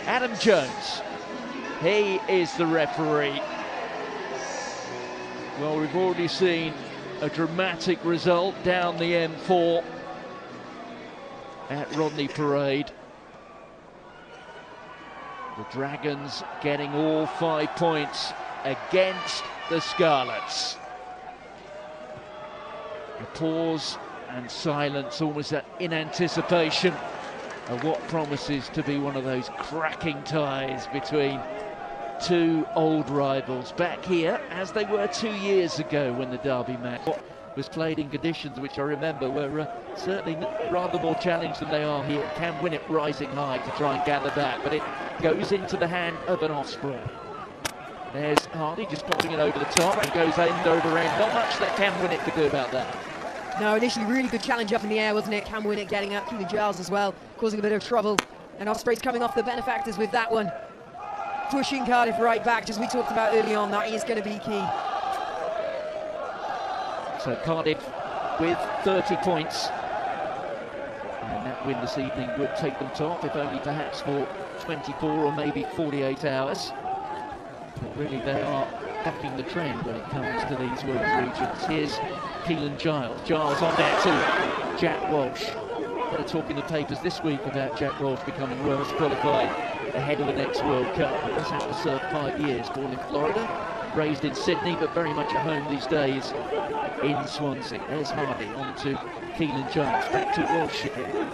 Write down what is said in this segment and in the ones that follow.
Adam Jones, he is the referee. Well, we've already seen a dramatic result down the M4 at Rodney Parade. The Dragons getting all 5 points against the Scarlets. A pause and silence, almost in anticipation of what promises to be one of those cracking ties between two old rivals back here, as they were 2 years ago when the derby match was played in conditions which I remember were certainly rather more challenged than they are here. Can win it rising high to try and gather that, but it goes into the hand of an Osprey. There's Hardy just popping it over the top and goes end over end. Not much that Cam Winnett could do about that. No, initially really good challenge up in the air, wasn't it? Cam Winnett getting at Keely Giles as well, causing a bit of trouble. And Ospreys coming off the benefactors with that one. Pushing Cardiff right back, as we talked about early on, that is going to be key. So Cardiff with 30 points. And that win this evening would take them top, if only perhaps for 24 or maybe 48 hours. But really they are bucking the trend when it comes to these Wales regions. Here's Keelan Giles. Giles on there too. Jack Walsh. They're talking the papers this week about Jack Walsh becoming Wales qualified ahead of the next World Cup. He's had to serve 5 years, born in Florida, raised in Sydney, but very much at home these days in Swansea. There's Hardy on to Keelan Giles. Back to Walsh again.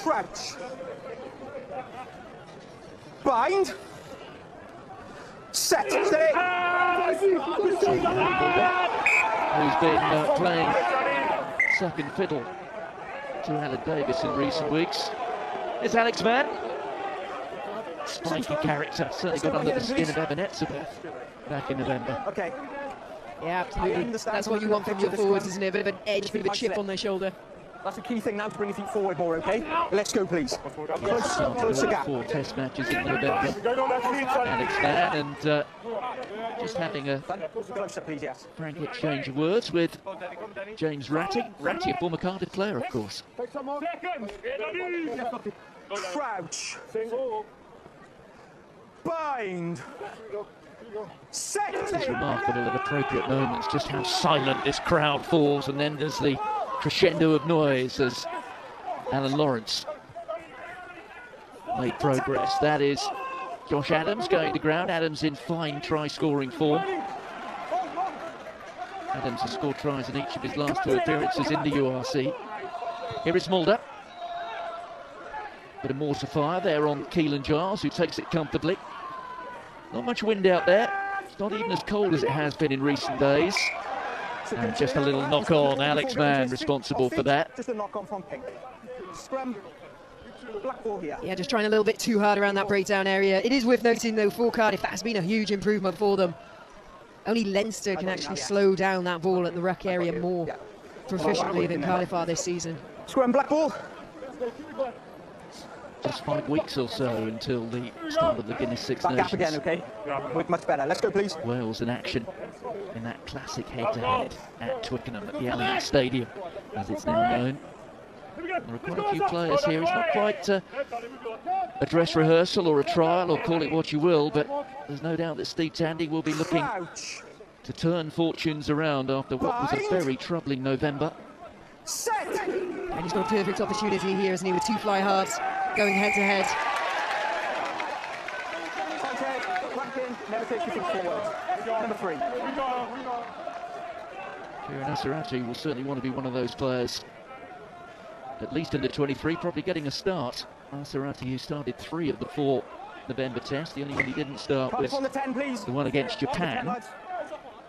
Crouch. Bind. Set. Stay. Who's been playing second fiddle to Alan Davis in recent weeks. It's Alex Mann. Spiky character, certainly got under the skin of Ebenezer back in November. Okay. Yeah, absolutely. That's what you want from your forwards, isn't it? A bit of an edge, a bit of a chip on their shoulder. That's the key thing now, to bring your feet forward more, okay? Let's go, please. Closer gap. 4 test matches in November. Alex Mann, and just having a Closer, please, yes. frank exchange of words with James Ratty. Ratty, a former Cardiff player, of course. Crouch. Bind. Set. It's remarkable at appropriate moments just how silent this crowd falls, and then there's the crescendo of noise as Alan Lawrence made progress. That is Josh Adams going to ground. Adams in fine try-scoring form. Adams has scored tries in each of his last 2 appearances in the URC. Here is Mulder. Bit of mortar fire there on Keelan Giles, who takes it comfortably. Not much wind out there. It's not even as cold as it has been in recent days. And just a little knock on. Alex Mann responsible for that. Just a knock on from Pink. Scrum. Black ball here. Yeah, just trying a little bit too hard around that breakdown area. It is worth noting, though, for Cardiff, that has been a huge improvement for them. Only Leinster can actually slow down that ball at the ruck area more proficiently than Cardiff are this season. Scrum, black ball. Just 5 weeks or so until the start of the Guinness Six Back Nations. up again, okay? Much better. Let's go, please. Wales in action in that classic head-to-head at Twickenham at the Allianz Stadium, as it's now known. There are quite a few players here. It's not quite a dress rehearsal or a trial, or call it what you will, but there's no doubt that Steve Tandy will be looking to turn fortunes around after what was a very troubling November. Set. And he's got a perfect opportunity here, isn't he, with 2 fly-halves going head-to-head. Okay, back in, never take your feet forward. Number 3. Kieran Asarati will certainly want to be one of those players, at least in the 23, probably getting a start. Asarati, who started 3 of the 4 November tests. The only one he didn't start was the one against Japan,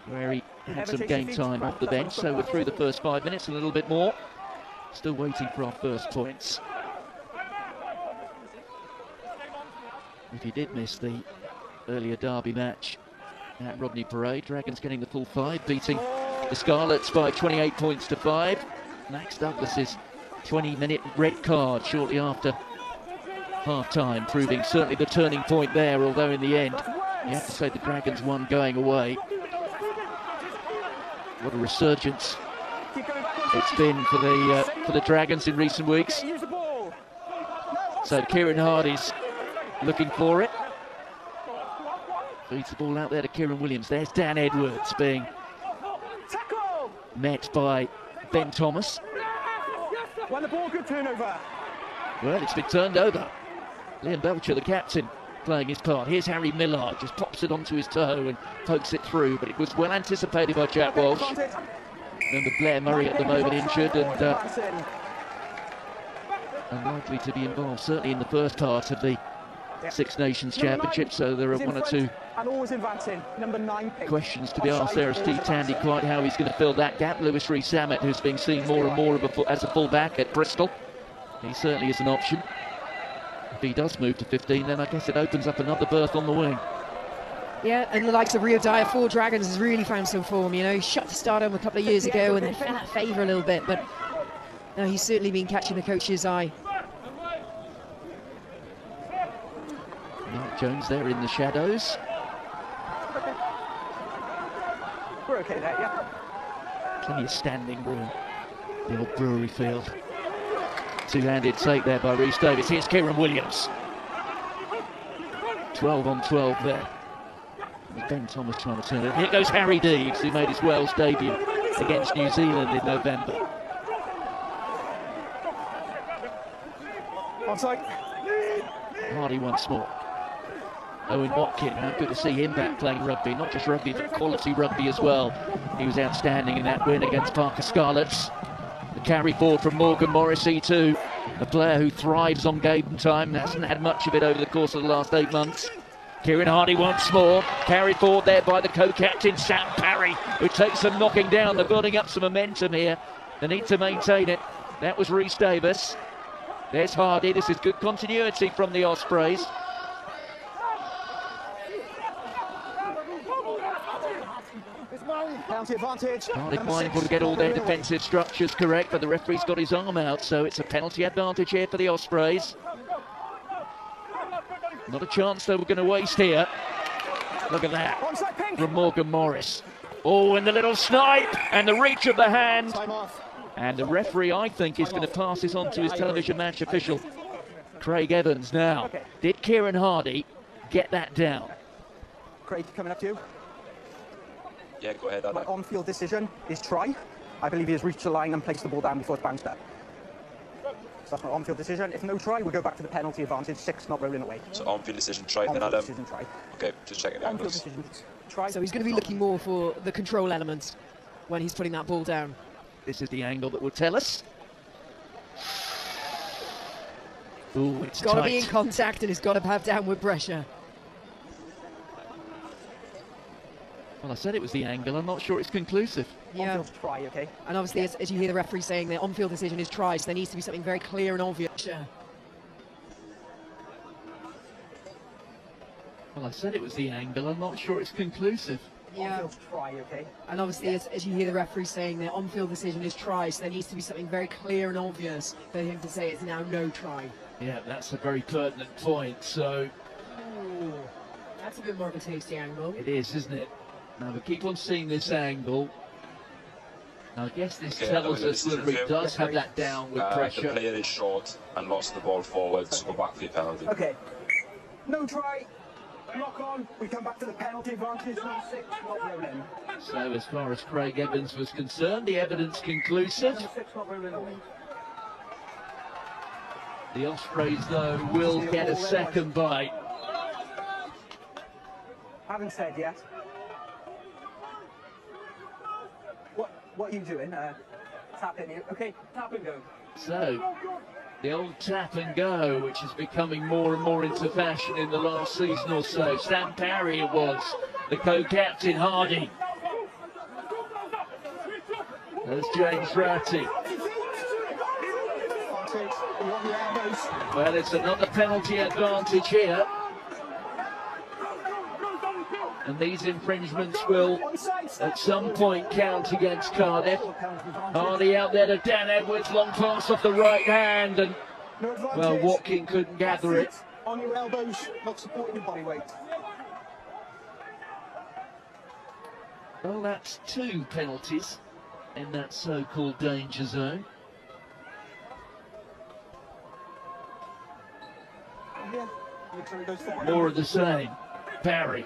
where he had some game time off the bench. So we're through the first 5 minutes, a little bit more. Still waiting for our first points. If you did miss the earlier derby match at Rodney Parade, Dragons getting the full 5, beating the Scarlets by 28 points to 5. Max Douglas's 20-minute red card shortly after half-time, proving certainly the turning point there, although in the end, you have to say the Dragons won going away. What a resurgence it's been for the Dragons in recent weeks. So Kieran Hardy's looking for it. Feeds the ball out there to Kieran Williams. There's Dan Edwards being met by Ben Thomas. When the ball, good turnover. Well, it's been turned over. Liam Belcher, the captain, playing his part. Here's Harry Millard, just pops it onto his toe and pokes it through, but it was well anticipated by Jack Walsh. Remember Blair Murray at the moment injured and unlikely to be involved, certainly in the first part of the Six Nations Championship, so there are 1 or 2 questions to be asked there of Steve Tandy, quite how he's going to fill that gap. Lewis Rees-Zammit, who's being seen more and more as a full-back at Bristol. He certainly is an option. If he does move to 15, then I guess it opens up another berth on the wing. Yeah, and the likes of Rio Dyer for Dragons has really found some form. You know, he shut the Stardom a couple of years ago and they fell out of favour a little bit, but no, he's certainly been catching the coach's eye. Mark Jones there in the shadows. We're okay there, yeah. Plenty of standing room. The old Brewery field. Two-handed take there by Rhys Davies. Here's Kieran Williams. 12 on 12 there. Ben Thomas trying to turn it. Here goes Harry Deeves, who made his Wales debut against New Zealand in November. Onside. Hardy once more. Owen Watkin, how good to see him back playing rugby, not just rugby but quality rugby as well. He was outstanding in that win against Parker Scarlets. The carry forward from Morgan Morrissey too, a player who thrives on game time, hasn't had much of it over the course of the last 8 months. Kieran Hardy once more, carried forward there by the co-captain Sam Parry, who takes some knocking down. They're building up some momentum here. They need to maintain it. That was Rhys Davies. There's Hardy. This is good continuity from the Ospreys. Penalty advantage. Cardiff mindful to get all their defensive structures correct, but the referee's got his arm out, so it's a penalty advantage here for the Ospreys. Not a chance they were going to waste here. Look at that from Morgan Morris. Oh, and the little snipe and the reach of the hand. And the referee, I think, is going to pass this on to his television match official, Craig Evans. Now, did Kieran Hardy get that down? Craig, coming up to you. Yeah, go ahead, Adam. My on-field decision is try. I believe he has reached the line and placed the ball down before it's bounced up. So that's my on-field decision. If no try, we go back to the penalty advantage. 6 not rolling away. So on-field decision try, then Adam. Decision try. Okay, just checking the On-field angles. decision try. So he's going to be looking more for the control elements when he's putting that ball down. This is the angle that will tell us. Ooh, it's Got to tight. be in contact and he's got to have downward pressure. Well, I said it was the angle. I'm not sure it's conclusive. Yeah, On-field try, okay? and obviously as you hear the referee saying the on-field decision is try, so there needs to be something very clear and obvious. Well, I said it was the angle. I'm not sure it's conclusive. Yeah, On-field try, okay? and obviously as you hear the referee saying the on-field decision is try, so there needs to be something very clear and obvious for him to say it's now no try. Yeah, that's a very pertinent point. So Ooh, that's a bit more of a tasty angle. it is, isn't it? Now we keep on seeing this angle. Now I guess this Okay, tells the us that he decision does have that downward The pressure. player is short and lost the ball forward, so go back for the penalty. Okay. No try. Lock on. We come back to the penalty advantage. 6 not rolling. So as far as Craig Evans was concerned, the evidence conclusive. 6 not rolling away. The Ospreys, though, will get a second bite. Haven't said yet. What? What are you doing? Tap in here. Okay, tap and go. So, the old tap and go, which is becoming more and more into fashion in the last season or so. Sam Parry it was, the co-captain Hardy. There's James Ratty. Well, it's another penalty advantage here. And these infringements will, at some point, count against Cardiff. Hardy out there to Dan Edwards, long pass off the right hand, and, well, Watkin couldn't gather it. On your elbows, not supporting your body weight. Well, that's 2 penalties in that so-called danger zone. More of the same. Parry.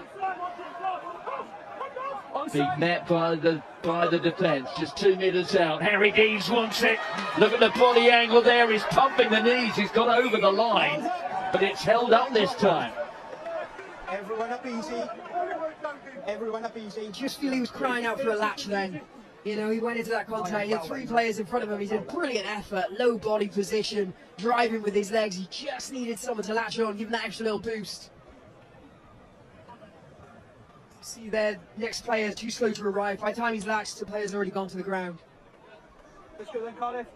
Big net by the defence, just 2 metres out. Harry Dees wants it. Look at the body angle there. He's pumping the knees. He's got over the line, but it's held up this time. Everyone up easy. Everyone up easy. Just feel he was crying out for a latch then. You know, he went into that contact, he had 3 players in front of him, he did a brilliant effort, low body position, driving with his legs, he just needed someone to latch on, give him that extra little boost. See there, next player too slow to arrive, by the time he's latched, the player's already gone to the ground. Let's go then, Cardiff.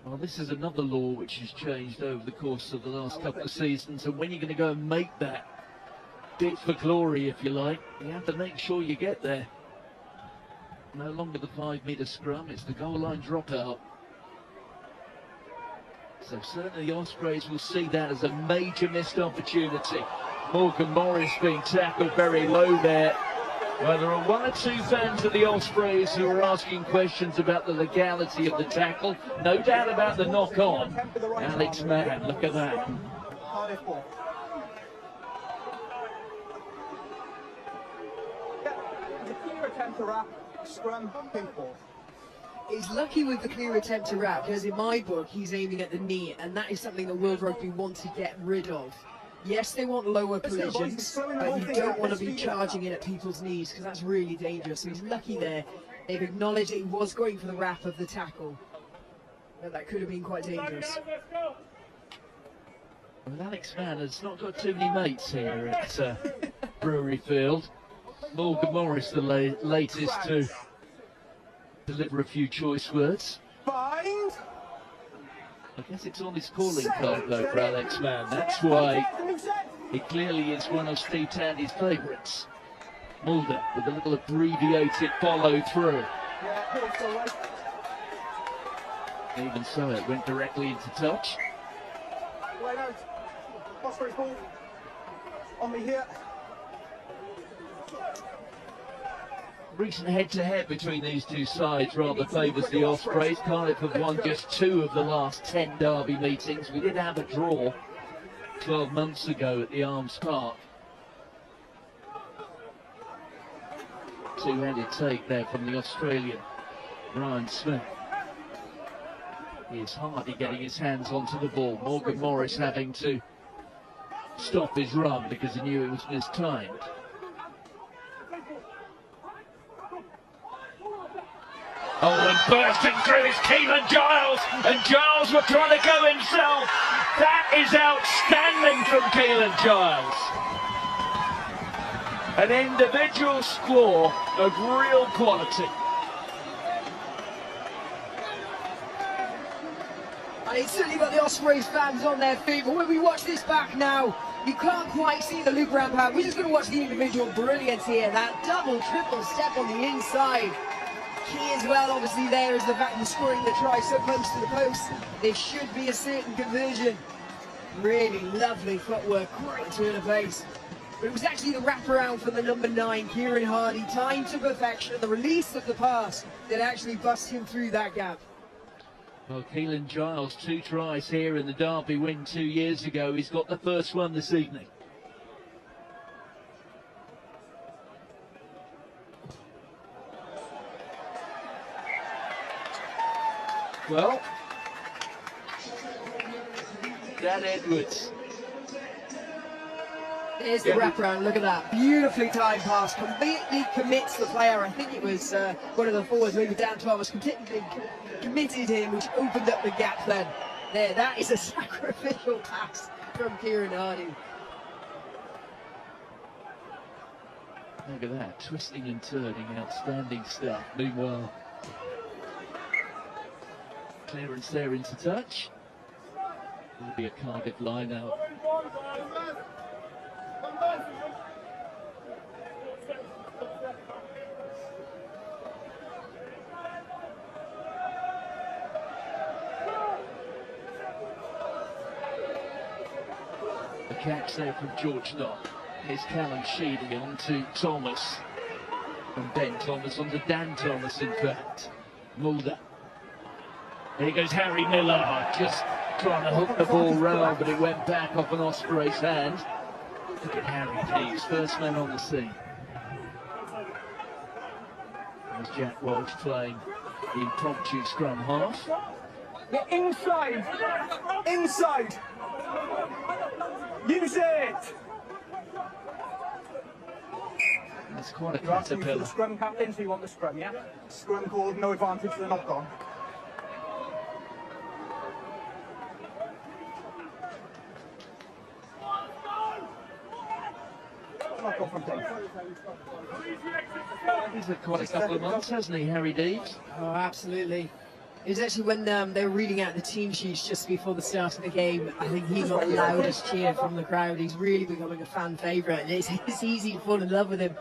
Well, this is another law which has changed over the course of the last couple of seasons, and when you're going to go and make that bid for glory, if you like, you have to make sure you get there. No longer the 5-metre scrum, it's the goal line dropout. So certainly the Ospreys will see that as a major missed opportunity. Morgan Morris being tackled very low there. Well, there are 1 or 2 fans of the Ospreys who are asking questions about the legality of the tackle. No doubt about the knock-on. Alex Mann, look at that. Cardiff ball. Yeah, the clear attempt to wrap. Scrum, pink ball. He's lucky with the clear attempt to wrap, because in my book he's aiming at the knee, and that is something that World Rugby want to get rid of. Yes, they want lower collisions, but you don't want to be charging in at people's knees, because that's really dangerous. So he's lucky there. They've acknowledged that he was going for the wrap of the tackle, but that could have been quite dangerous. Well, Alex Mann has not got too many mates here at Brewery Field. Morgan Morris, the latest to deliver a few choice words. Bind. I guess it's on his calling card though for Alex Mann. That's why he clearly is one of Steve Tandy's favourites. Mulder with a little abbreviated follow through. Even so, it went directly into touch. Right out. Ospreys ball. On me here. Recent head-to-head between these 2 sides rather favours the Ospreys. Cardiff have won just 2 of the last 10 derby meetings. We did have a draw 12 months ago at the Arms Park. 2-handed take there from the Australian Ryan Smith. Here's Hardy getting his hands onto the ball. Morgan Morris having to stop his run because he knew it was mistimed. Oh, and bursting through is Keelan Giles, and Giles will try to go himself. That is outstanding from Keelan Giles. An individual score of real quality. And it's certainly got the Ospreys fans on their feet, but when we watch this back now, you can't quite see the loop rampart. We're just going to watch the individual brilliance here. That double, triple step on the inside. Key as well, obviously, there is the fact of scoring the try so close to the post. There should be a certain conversion. Really lovely footwork, great turn of pace. But it was actually the wraparound from the number 9, Kieran Hardy, time to perfection, the release of the pass that actually bust him through that gap. Well, Keelan Giles, 2 tries here in the Derby win 2 years ago. He's got the first one this evening. Well, Dan Edwards There's the wraparound, look at that. Beautifully timed pass, completely commits the player. I think it was one of the forwards, maybe Dan Thomas, completely committed him, which opened up the gap then. There, that is a sacrificial pass from Kieran Hardy. Look at that, twisting and turning, outstanding stuff. Meanwhile, clearance there into touch. Will be a Cardiff line out. The catch there from George Knott. Here's Callum Sheedy on to Thomas. From Ben Thomas on to Dan Thomas, in fact. Mulder. Here goes Harry Miller, just trying to hook the ball round, but it went back off an Osprey's hand. Look at Harry Dees, first man on the scene. There's Jack Walsh playing the impromptu scrum half. Get inside! Inside! Use it! That's quite a You're asking for the caterpillar. scrum captain, so you want the scrum, yeah? Scrum called, no advantage for the knock-on. Knock-on from Dave. He's had quite a couple of months, hasn't he, Harry Dees? Oh, absolutely. It was actually when they were reading out the team sheets just before the start of the game. I think he got the loudest cheer from the crowd. He's really becoming a fan favourite, and it's easy to fall in love with him.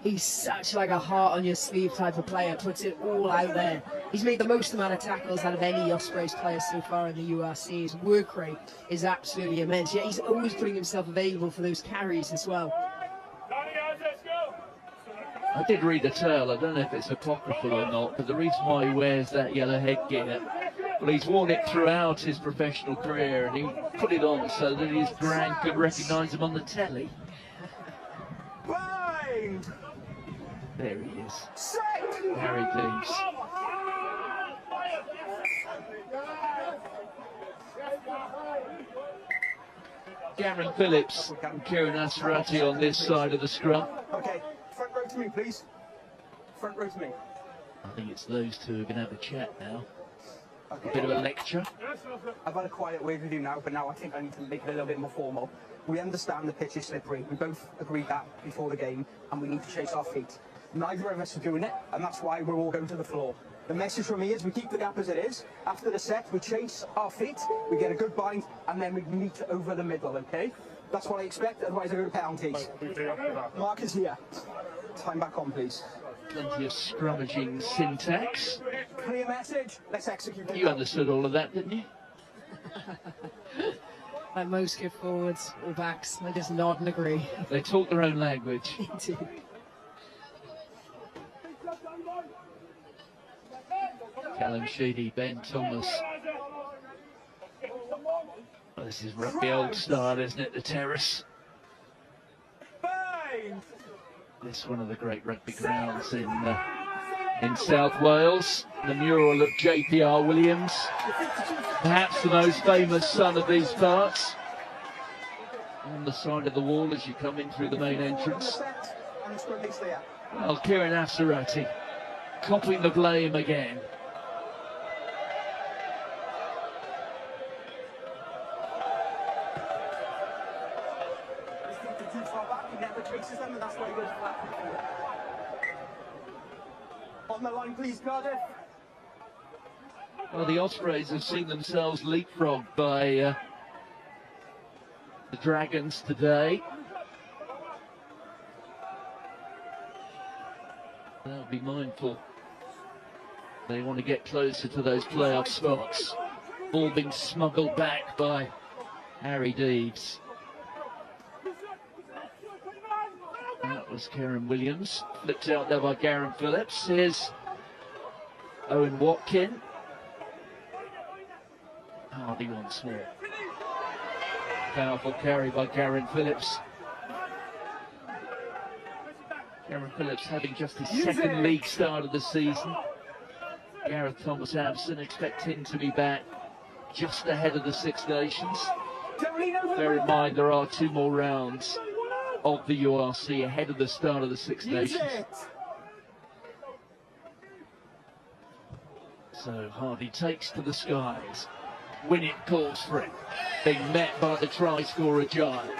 He's such like a heart on your sleeve type of player, puts it all out there. He's made the most amount of tackles out of any Ospreys player so far in the URC. His work rate is absolutely immense. Yet he's always putting himself available for those carries as well. I did read a tale, I don't know if it's apocryphal or not, but the reason why he wears that yellow headgear, well, he's worn it throughout his professional career, and he put it on so that his grand could recognise him on the telly. Bind! There he is, Set! Harry Dees. Gavin Phillips and Kieran Asarati on this side of the scrum. Okay, front row to me, please. Front row to me. I think it's those two who are going to have a chat now. Okay. A bit of a lecture. I've had a quiet word with you now, but now I think I need to make it a little bit more formal. We understand the pitch is slippery. We both agreed that before the game, and we need to chase our feet. Neither of us are doing it, and that's why we're all going to the floor. The message from me is we keep the gap as it is. After the set, we chase our feet, we get a good bind, and then we meet over the middle, okay? That's what I expect, otherwise I go to penalties. Mark is here. Time back on, please. Plenty of scrummaging syntax. Clear message, let's execute it. You understood all of that, didn't you? Like most good forwards or backs, I just nod and agree. They talk their own language. Callum Sheedy, Ben Thomas. Oh, this is rugby old style, isn't it? The terrace. This one of the great rugby grounds in South Wales. The mural of JPR Williams, perhaps the most famous son of these parts. On the side of the wall as you come in through the main entrance. Well, Kieran Asarati copping the blame again. On the line, please, Cardiff. Well, the Ospreys have seen themselves leapfrogged by the Dragons today. They'll be mindful. They want to get closer to those playoff spots. Ball being smuggled back by Harry Dees. That was Karen Williams. Flipped out there by Garen Phillips. Here's Owen Watkin. Hardy once more. Powerful carry by Garen Phillips. Garen Phillips having just his second league start of the season. Gareth Thomas absent, expect him to be back just ahead of the Six Nations. Bear in mind there are 2 more rounds of the URC ahead of the start of the Six Nations. So Hardy takes to the skies. Winnett calls for it, being met by the try scorer Giles.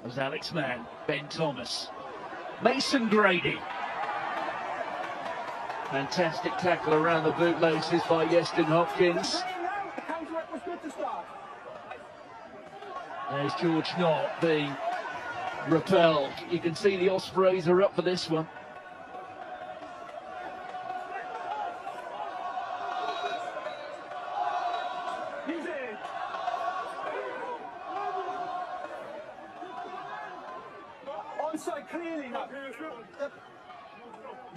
As Alex Mann, Ben Thomas, Mason Grady. Fantastic tackle around the bootlaces by Yeston Hopkins. There's George Knott being repelled. You can see the Ospreys are up for this one. Onside clearly now.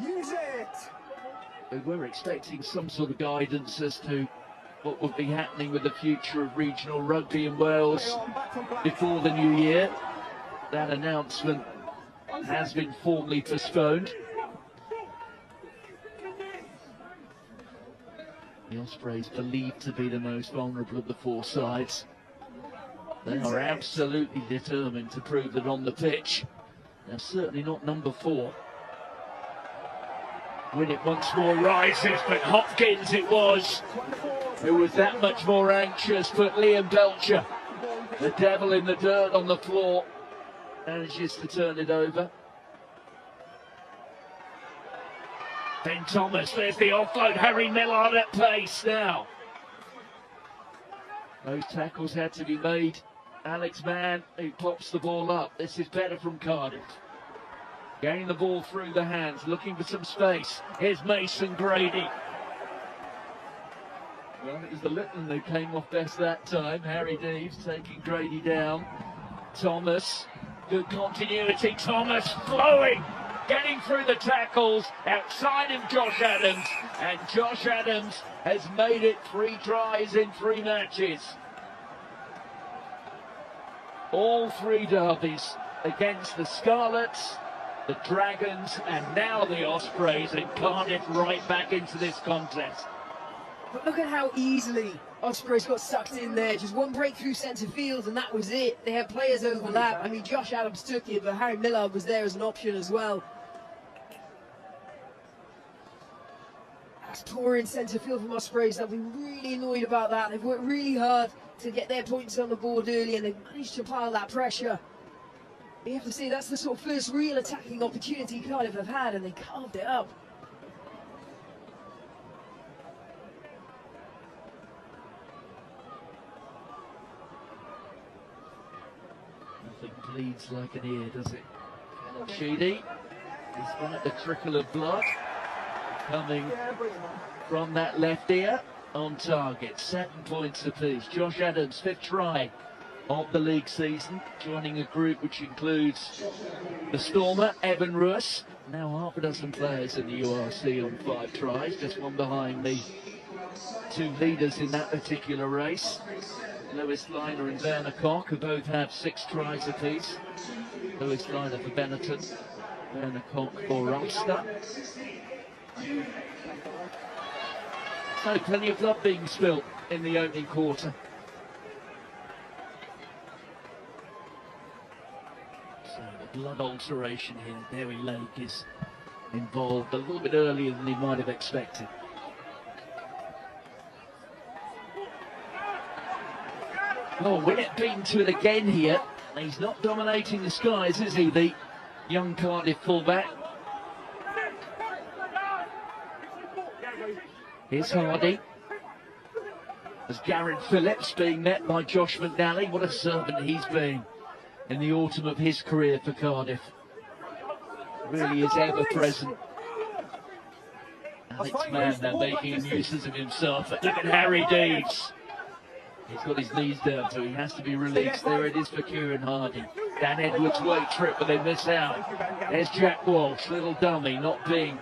Use it! We were expecting some sort of guidance as to what would be happening with the future of regional rugby in Wales before the new year. That announcement has been formally postponed. The Ospreys believed to be the most vulnerable of the four sides. They are absolutely determined to prove that on the pitch. They're certainly not number 4. Winnett once more rises, but Hopkins it was who was that much more anxious, but Liam Belcher, the devil in the dirt on the floor, manages to turn it over. Ben Thomas, there's the offload, Harry Millard at pace now. Those tackles had to be made. Alex Mann, who pops the ball up. This is better from Cardiff. Getting the ball through the hands, looking for some space. Here's Mason Grady. Well, it was the Litton who came off best that time. Harry Deves taking Grady down. Thomas, good continuity. Thomas flowing, getting through the tackles outside of Josh Adams. And Josh Adams has made it 3 tries in 3 matches. All 3 derbies against the Scarlets, the Dragons, and now the Ospreys, and Cardiff right back into this contest. But look at how easily Ospreys got sucked in there. Just one breakthrough centre field and that was it. They had players overlap. I mean, Josh Adams took it, but Harry Millard was there as an option as well. That's poor in centre field from Ospreys. They'll be really annoyed about that. They've worked really hard to get their points on the board early and they've managed to pile that pressure. You have to say that's the sort of first real attacking opportunity Cardiff have had and they carved it up. Nothing bleeds like an ear, does it? Sheedy, despite the trickle of blood coming from that left ear, on target, 7 points apiece. Josh Adams, 5th try of the league season, joining a group which includes the Stormer, Evan Russ, now half a dozen players in the URC on 5 tries, just one behind the 2 leaders in that particular race. Lewis Liner and Werner Koch, who both have 6 tries apiece. Lewis Liner for Benetton, Werner Koch for Ulster. So plenty of blood being spilt in the opening quarter. So the blood alteration here, Derry Lake is involved a little bit earlier than he might have expected. Oh, Winnett beaten to it again here. He's not dominating the skies, is he, the young Cardiff fullback? Here's Hardy. As Garrett Phillips being met by Josh McNally. What a servant he's been in the autumn of his career for Cardiff. Really is ever present. Alex Mann now making a nuisance of himself. But look at Harry Deves. He's got his knees down, so he has to be released. There it is for Kieran Hardy. Dan Edwards' weight trip, but they miss out. There's Jack Walsh, little dummy, not being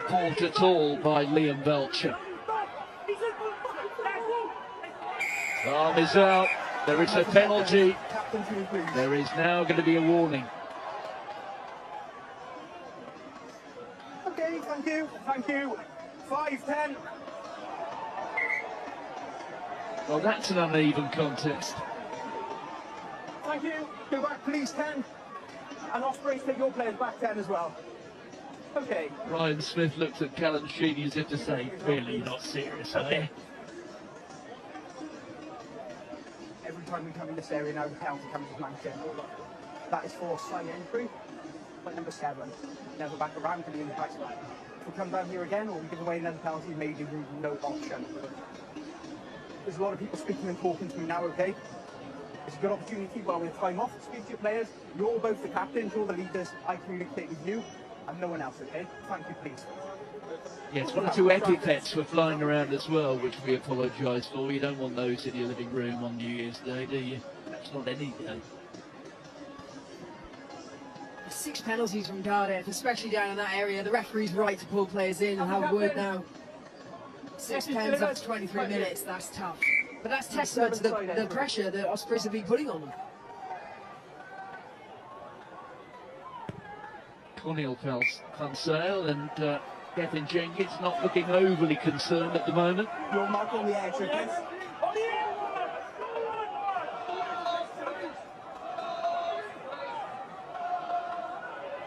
caught at all by Liam Belcher. Arm is out. There is a penalty. There is now going to be a warning. Okay, thank you. 5-10. Well, that's an uneven contest. Thank you. Go back, please, 10. And Ospreys, take your players back 10 as well. Okay. Ryan Smith looked at Callum Sheedy as if to say, really not serious, are they? Every time we come in this area now, the penalty comes with Manchester. That is for side entry. But number 7. Never back around to the impact line. If we come down here again, or we give away another penalty, maybe no option. There's a lot of people speaking and talking to me now, okay? It's a good opportunity while we're time off to speak to your players. You're both the captains, you're the leaders. I communicate with you and no one else, okay? Thank you, please. Yes, 1 or 2 epithets were flying around as well, which we apologise for. You don't want those in your living room on New Year's Day, do you? That's not any day. 6 penalties from Cardiff, especially down in that area. The referee's right to pull players in and have word now. 6 pens after 23 minutes, that's tough. But that's testament to the pressure that Ospreys have been putting on them. Cornel Fansale and Kevin Jenkins not looking overly concerned at the moment. Your mark on the edge, okay?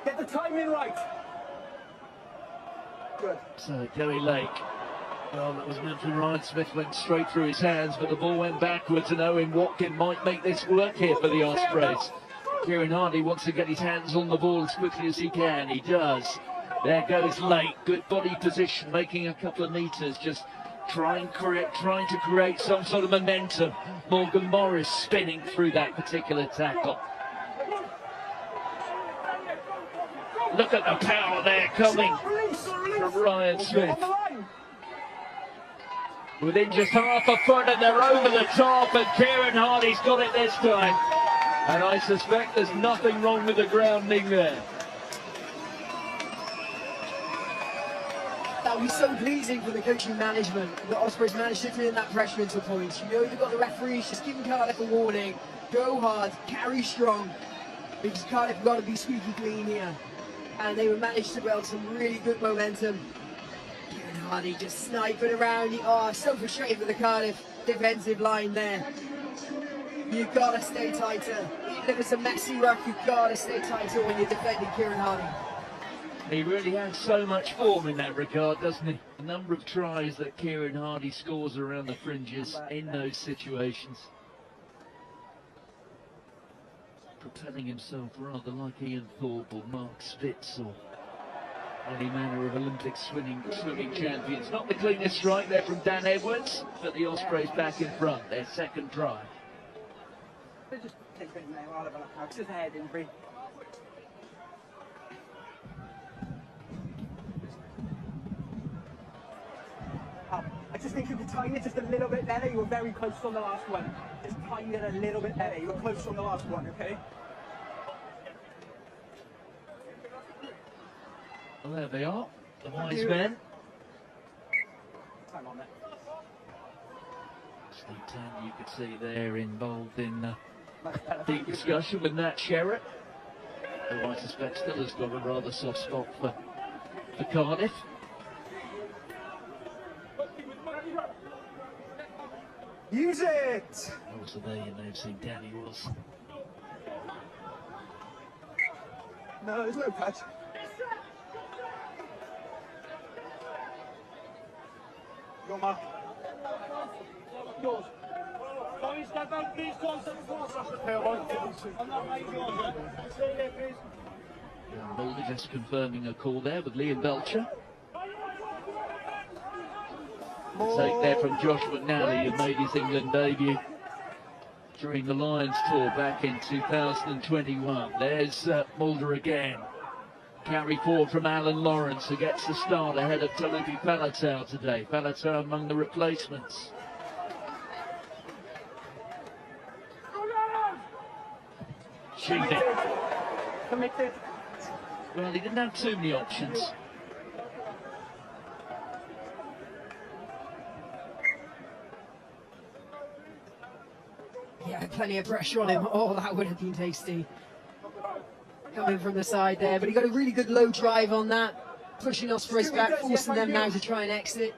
Get the timing right. Good. So Joey Lake. Well, that was meant for Ryan Smith, went straight through his hands, but the ball went backwards, and Owen Watkin might make this work here for the Ospreys. Kieran Hardy wants to get his hands on the ball as quickly as he can. He does. There goes Lake. Good body position, making a couple of metres, just trying to create some sort of momentum. Morgan Morris spinning through that particular tackle. Look at the power there coming from Ryan Smith. Within just half a foot, and they're over the top, and Kieran Hardy's got it this time. And I suspect there's nothing wrong with the grounding there. That would be so pleasing for the coaching management. The Ospreys managed to turn that pressure into points. You know they've got the referees just giving Cardiff a warning. Go hard, carry strong, because Cardiff have got to be squeaky clean here. And they were managed to build some really good momentum. Kieran Hardy just sniping around. Oh, so frustrated with the Cardiff defensive line there. You've got to stay tighter. Even if it's a messy ruck, you've got to stay tighter when you're defending Kieran Hardy. He really has so much form in that regard, doesn't he? The number of tries that Kieran Hardy scores around the fringes in those situations. Propelling himself rather like Ian Thorpe or Mark Spitz or any manner of Olympic swimming champions. Not the cleanest strike there from Dan Edwards, but the Ospreys back in front, their second try. Just take it now, I'll have a look now. It's just a head injury. I just think you could time it just a little bit better. You were very close on the last one. Just time it a little bit better. You were close on the last one, okay? Well, there they are, the wise men. Time on it. Steve Tan, you could see there involved in deep discussion with Nat Sherratt, who I suspect still has got a rather soft spot for Cardiff. Use it! Also there you may have seen Danny Wilson. No, there's no touch. Your mark. Yours. Sorry, step out, please. Mulder just confirming a call there with Liam Belcher. Take there from Josh McNally, who made his England debut during the Lions tour back in 2021. There's Mulder again. Carry forward from Alan Lawrence, who gets the start ahead of Talupi Faletau today. Faletau among the replacements. Cheating. Committed. Well, he didn't have too many options. Yeah, plenty of pressure on him. Oh, that would have been tasty. Coming from the side there, but he got a really good low drive on that. Pushing Ospreys back, forcing them now to try and exit.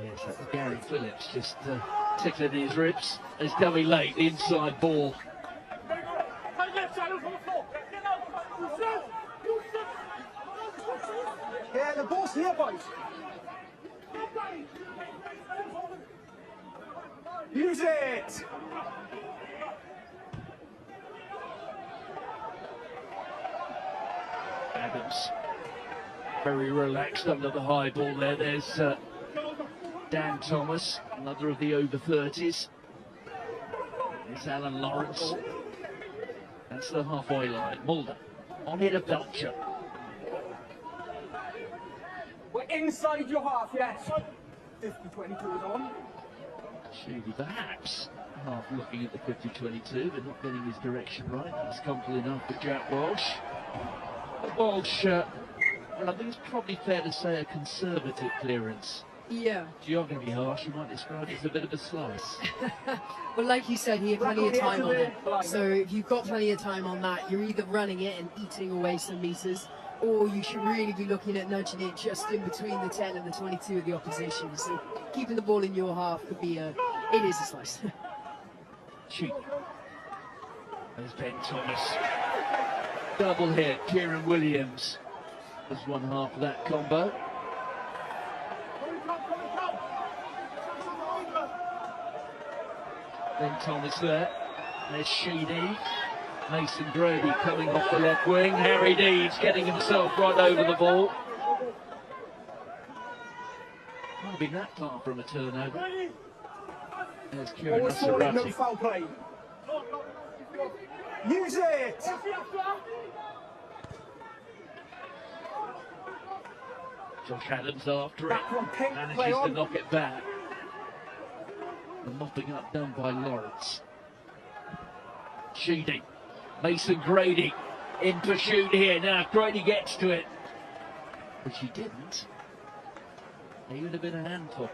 Yes, that's Gary Phillips just tickling his ribs. It's coming late, the inside ball. Yeah, the ball's here, boys. Use it! Adams very relaxed under the high ball there. There's Dan Thomas, another of the over 30s. There's Alan Lawrence. That's the halfway line. Mulder on hit of Belcher. We're inside your half, yes. 50-22 is on. Sheedy perhaps half looking at the 50-22 but not getting his direction right. He's comfortable enough for Jack Walsh. But Walsh, well, I think it's probably fair to say a conservative clearance. Yeah. You're going to be harsh, you might describe it as a bit of a slice. Well, like you said, he had plenty of time on it. So if you've got plenty of time on that, you're either running it and eating away some meters, or you should really be looking at nudging it just in between the 10 and the 22 of the opposition. So keeping the ball in your half could be it is a slice. Cheap. There's Ben Thomas. Double hit. Kieran Williams was one half of that combo. Ben Thomas there. There's Sheedy. Mason Grady coming off the left wing. Harry Deeds getting himself right over the ball. Not been that far from a turnover. There's Kieran No Nasserati. foul play. Use it! Josh Adams after it. Back from Pink, Manages play to on. knock it back. The mopping up done by Lawrence. Sheedy. Mason Grady in pursuit here. Now Grady gets to it. But she didn't. He would have been a handful.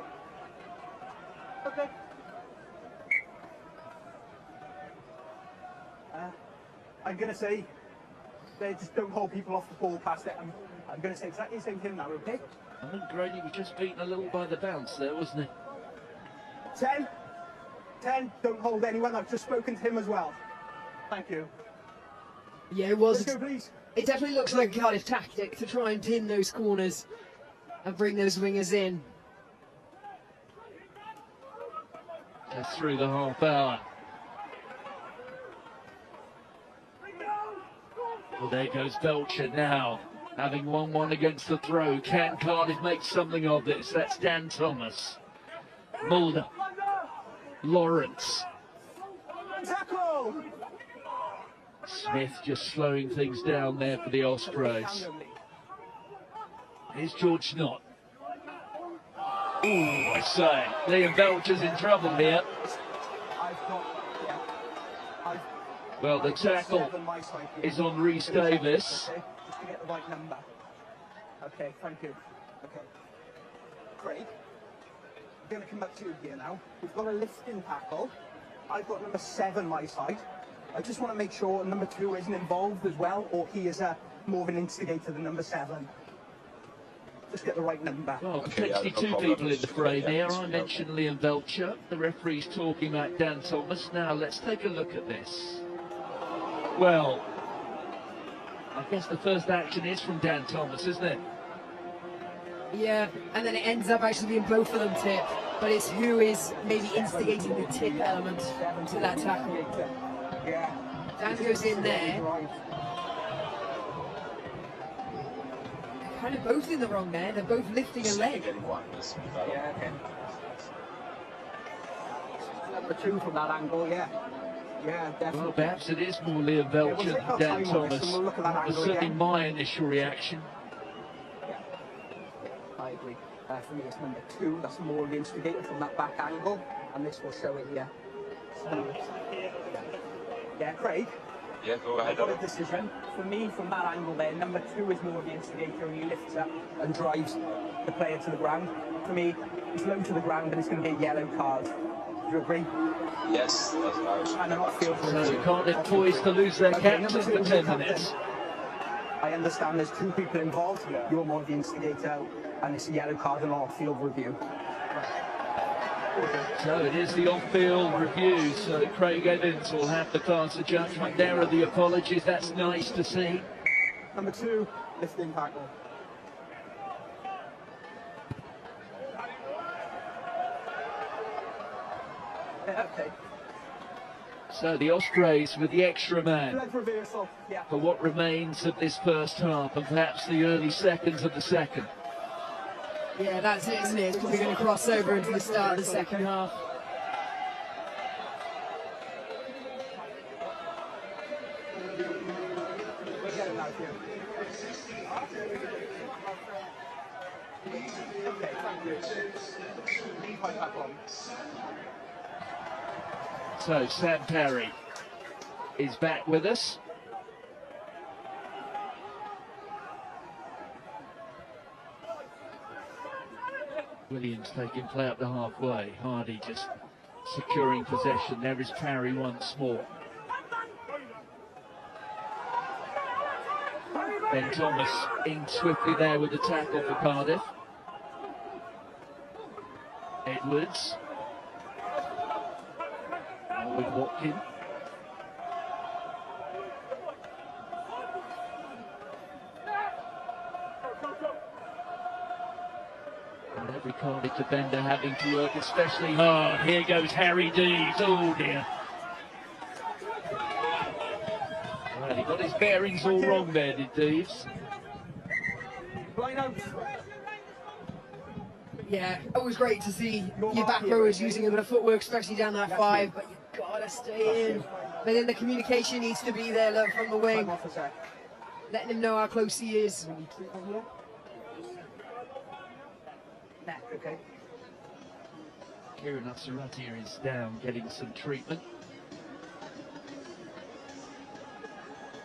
Okay. I'm going to say, they just don't hold people off the ball past it. I'm going to say exactly the same thing now, okay? I think Grady was just beaten a little by the bounce there, wasn't he? 10, don't hold anyone. I've just spoken to him as well. Thank you. Yeah, it was. Let's go, please. It definitely looks like a Cardiff tactic to try and pin those corners and bring those wingers in. Just through the half hour. Well, there goes Belcher now, having won one against the throw. Can Cardiff make something of this? That's Dan Thomas. Mulder. Lawrence. Tackle! Smith just slowing things down there for the Ospreys. Here's George Knott. Ooh, I say, Liam Belcher's in trouble here. Well, the tackle is on Rhys Davis. Okay, just to get the right number. Okay, thank you. Okay. Craig, I'm going to come back to you here now. We've got a lifting tackle. I've got number 7 my side. I just want to make sure number 2 isn't involved as well, or he is more of an instigator than number 7. Just get the right number. Well, potentially two people in the frame here. I mentioned Liam Belcher. The referee's talking about Dan Thomas. Now, let's take a look at this. Well, I guess the first action is from Dan Thomas, isn't it? Yeah, and then it ends up actually being both of them tip, but it's who is maybe instigating the tip element to that tackle. Yeah. Dan goes in there. Kind of both in the wrong there. They're both lifting a leg. Yeah, okay. Number 2 from that angle, yeah. Yeah, definitely. Well, perhaps it is more Liam Belcher than Dan Thomas. That was certainly my initial reaction. Yeah, I agree. For me, it's number 2. That's more the instigator from that back angle, and this will show it here. So, yeah, Craig. Yeah, go ahead. I've got a decision. For me, from that angle there, number 2 is more of the instigator, and he lifts up and drives the player to the ground. For me, it's low to the ground, and it's going to be a yellow card. Do you agree? Yes, that's right. And an off-field So Cardiff poised to lose their captain number 2 for is 10 the minutes. captain. I understand there's 2 people involved. You're more of the instigator, and it's a yellow card and off-field review. So it is the on-field review, so Craig Evans will have the pass of judgment. There are the apologies, that's nice to see. Number 2, lifting tackle. Okay. So the Ospreys with the extra man Leg reversal, yeah. for what remains of this first half and perhaps the early seconds of the second. Yeah, that's it, isn't it? It's probably going to cross over into the start of the second half. Okay, thank you. Leave my back on. So Sam Parry is back with us. Williams taking play up to halfway. Hardy just securing possession. There is Parry once more. Ben Thomas in swiftly there with the tackle for Cardiff. Edwards. With Watkin. And every Cardiff defender having to work especially hard. Here goes Harry Deeds. Oh dear. Well, he got his bearings all wrong there, did Deeds. Line out. Yeah, always great to see your back rowers using a bit of footwork, especially down that 5, but you've got to stay in. But then the communication needs to be there, look, from the wing, letting him know how close he is. Okay. Kieran Asaratia is down getting some treatment.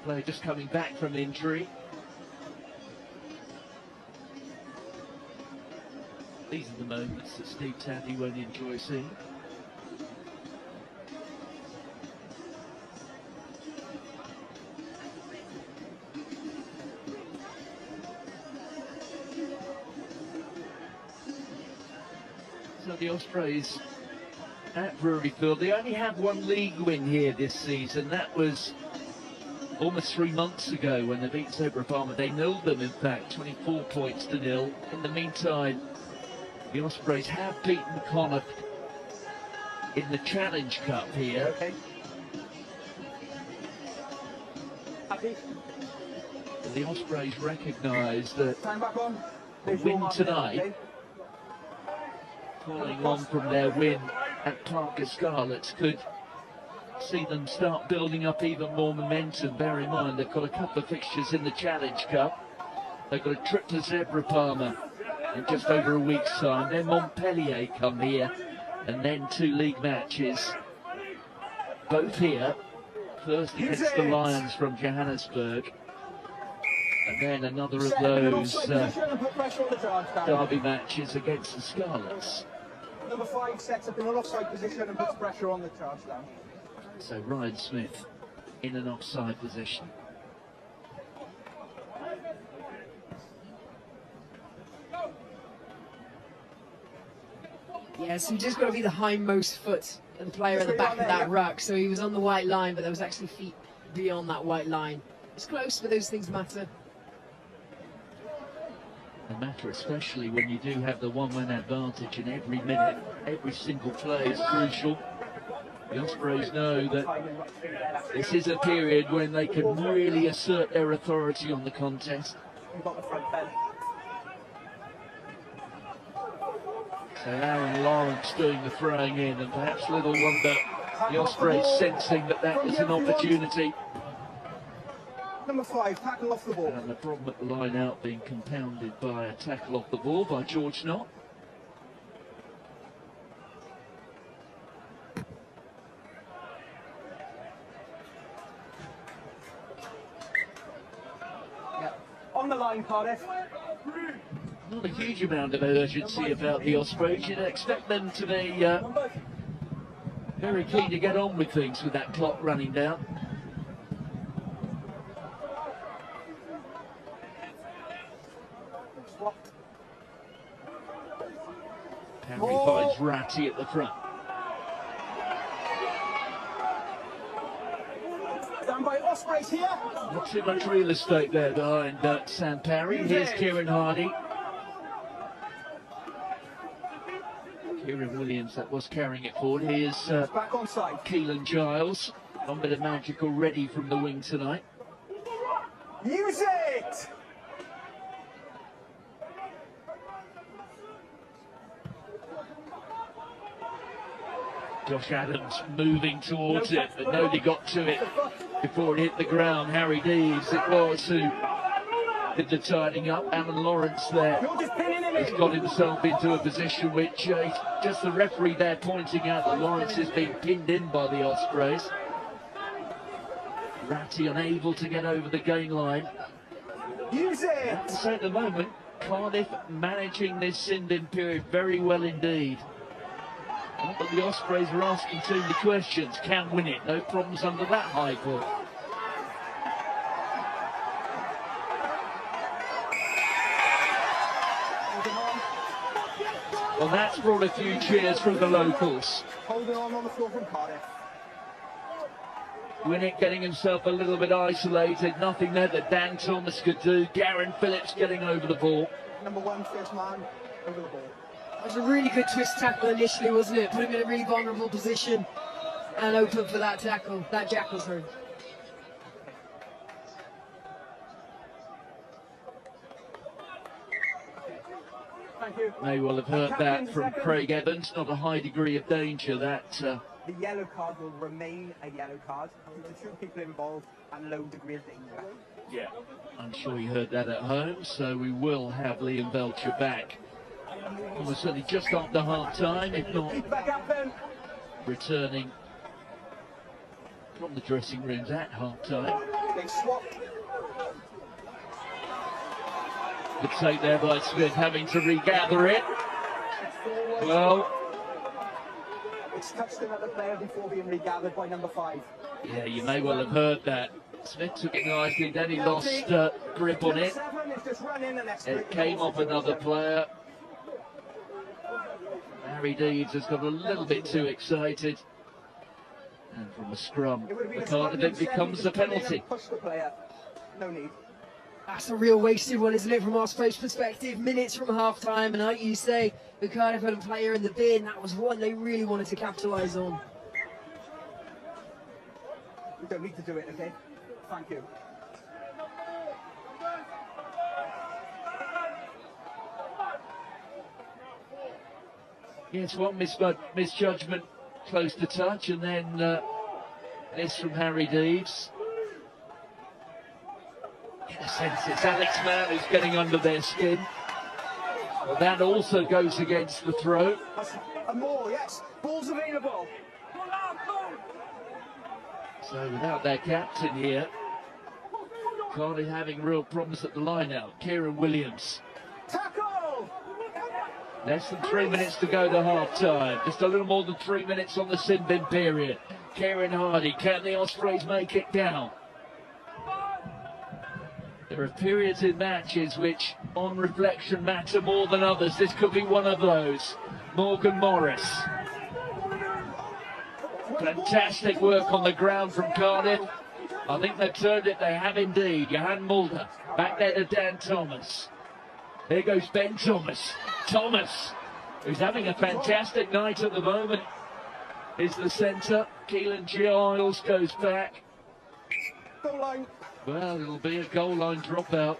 Player just coming back from injury. These are the moments that Steve Tandy won't enjoy seeing. So the Ospreys at Brewery Field, they only have one league win here this season. That was almost 3 months ago when they beat Zebra Farmer. They nilled them, in fact, 24 points to nil. In the meantime, the Ospreys have beaten Connacht in the Challenge Cup here. Okay. Happy. The Ospreys recognise that Time back on. a win tonight, following on from their win at Parker Scarlets, could see them start building up even more momentum. Bear in mind they've got a couple of fixtures in the Challenge Cup. They've got a trip to Zebra Palmer in just over a week's time. Then Montpellier come here, and then 2 league matches, both here. First against the Lions from Johannesburg, and then another of those derby matches against the Scarlets. Number 5 sets up in an offside position and puts pressure on the charge down. So Ryan Smith in an offside position. Yeah, so you just got to be the hindmost foot of the player at the back of that ruck. So he was on the white line, but there was actually feet beyond that white line. It's close, but those things matter. They matter especially when you do have the one-man advantage in every minute. Every single play is crucial. The Ospreys know that this is a period when they can really assert their authority on the contest. We've got the front pen. So Aaron Lawrence doing the throwing in, and perhaps little wonder the Ospreys sensing that that is an opportunity. Number 5, tackle off the ball. And the problem at the line out being compounded by a tackle off the ball by George Knott. Yeah. On the line, Cardiff. Not a huge amount of urgency about the Ospreys. You'd expect them to be very keen to get on with things with that clock running down. Henry finds Ratty at the front. Down by Ospreys here. Not too much real estate there behind Sam Parry. Here's Kieran Hardy. Kieran Williams, that was carrying it forward. Here's Back on side. Keelan Giles. One bit of magic already from the wing tonight. Use it! Josh Adams moving towards it, but nobody got to it before it hit the ground. Harry Deves, it was who did the tidying up. Alan Lawrence there has got himself into a position which just the referee there pointing out that Lawrence has been pinned in by the Ospreys. Ratty unable to get over the gain line. Use it! So at the moment, Cardiff managing this sin-bin period very well indeed. Not that the Ospreys are asking too many questions. Can win it, no problems under that high ball. Well, that's brought a few cheers from the locals. Holding on the floor from Cardiff. Winnick getting himself a little bit isolated. Nothing there that Dan Thomas could do. Garen Phillips getting over the ball. Number one, first man, over the ball. That was a really good twist tackle initially, wasn't it? Put him in a really vulnerable position and open for that tackle, that jackal through. Thank you. May well have heard that from Craig Evans. Not a high degree of danger that. The yellow card will remain a yellow card. The two people involved and low degree of danger. Yeah, I'm sure you heard that at home. So we will have Liam Belcher back. Almost certainly just after half time, if not Back up then. returning from the dressing rooms at half time. They swap. Good take there by Smith, having to regather it. Well, It's touched another player before being regathered by number 5. yeah, you may well have heard that. Smith took it nicely, then he lost grip on it. 7 is just run in the next It came off another player. Harry Deeds has got a little bit too excited. And from a scrum, the Cardiff, it becomes a penalty. Push the player. No need. That's a real wasted one, isn't it, from Ospreys' perspective? Minutes from half-time, and like you say, the Cardiff had a player in the bin. That was one they really wanted to capitalise on. We don't need to do it, okay? Thank you. Yes, one misjudgment close to touch, and then this from Harry Deeds. In a sense, it's Alex Mann who's getting under their skin. But that also goes against the throw. And more, yes. Ball's available. So without their captain here, Cardiff having real problems at the line out. Kieran Williams. Tackle! Less than 3 minutes to go to half-time. Just a little more than 3 minutes on the sin-bin period. Kieran Hardy, can the Ospreys make it down? There are periods in matches which, on reflection, matter more than others. This could be one of those. Morgan Morris. Fantastic work on the ground from Cardiff. I think they've turned it, they have indeed. Johan Mulder, back there to Dan Thomas. There goes Ben Thomas. Thomas, who's having a fantastic night at the moment, is the centre. Keelan Giles goes back. Goal line. Well, it'll be a goal line dropout.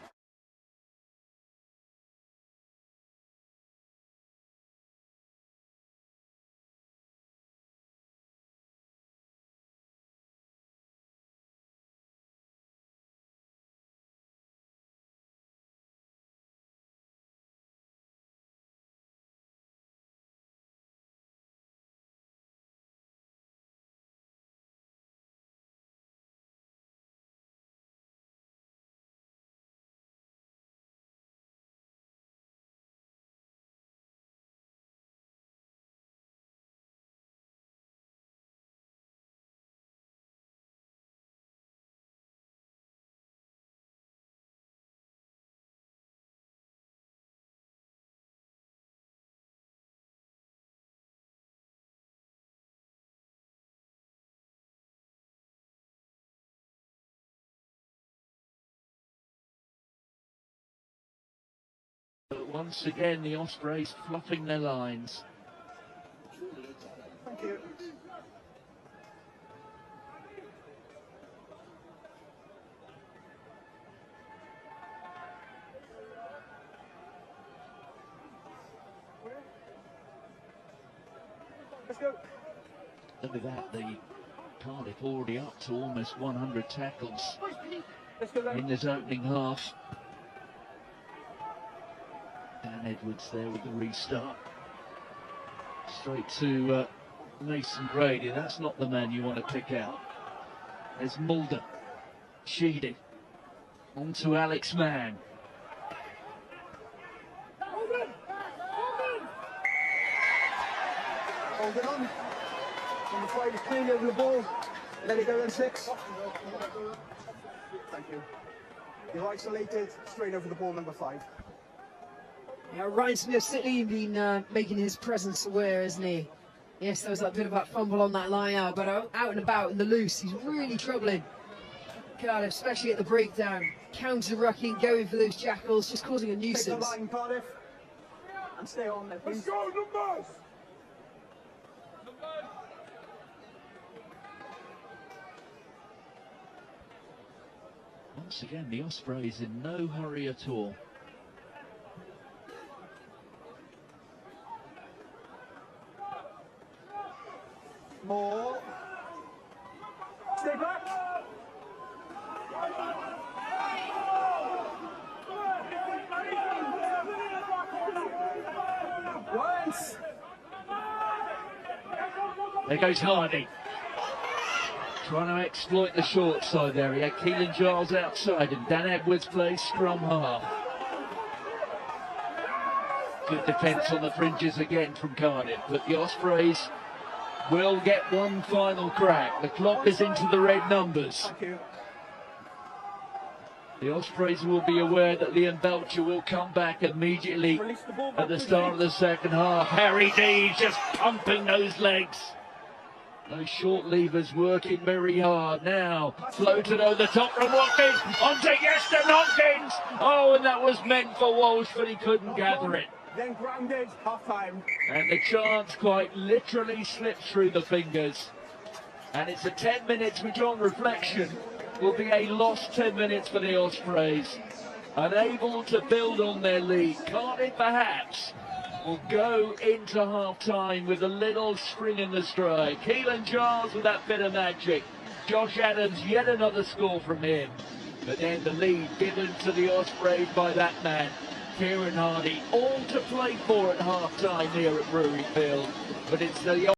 But once again, the Ospreys fluffing their lines. Thank you. Let's go. Look at that, the Cardiff already up to almost 100 tackles Let's go, in this opening half. Dan Edwards there with the restart. Straight to Mason Grady. That's not the man you want to pick out. There's Mulder. Sheedy. On to Alex Mann. Hold it on. Number 5 is clean over the ball. Let it go then 6. Thank you. You're isolated, straight over the ball, number 5. Yeah, Ryan Smith's certainly been making his presence aware, isn't he? Yes, there was that bit of a fumble on that line out, but out and about in the loose, he's really troubling Cardiff, especially at the breakdown. Counter-rucking, going for those jackals, just causing a nuisance. Take the line, Cardiff. And stay on there, please. Let's go, numbers! Once again, the Ospreys in no hurry at all. More. Stay back. Once. There goes Hardy. Trying to exploit the short side there. He had Keelan Giles outside and Dan Edwards plays scrum half. Good defence on the fringes again from Cardiff, but the Ospreys will get one final crack. The clock is into the red numbers. Thank you. The Ospreys will be aware that Liam Belcher will come back immediately Release the ball at back the with start me. of the second half. Harry D just pumping those legs. Those short levers working very hard now. Floated over the top from Watkins. Onto Yester Hopkins. Oh, and that was meant for Walsh, but he couldn't gather it. Then grounded, half time. And the chance quite literally slipped through the fingers. And it's a 10 minutes which on reflection will be a lost 10 minutes for the Ospreys. Unable to build on their lead. Cardiff perhaps will go into half-time with a little spring in the stride. Keelan Giles with that bit of magic. Josh Adams, yet another score from him. But then the lead given to the Ospreys by that man, Kieran Hardy. All to play for at half-time here at Brewery Field. But it's the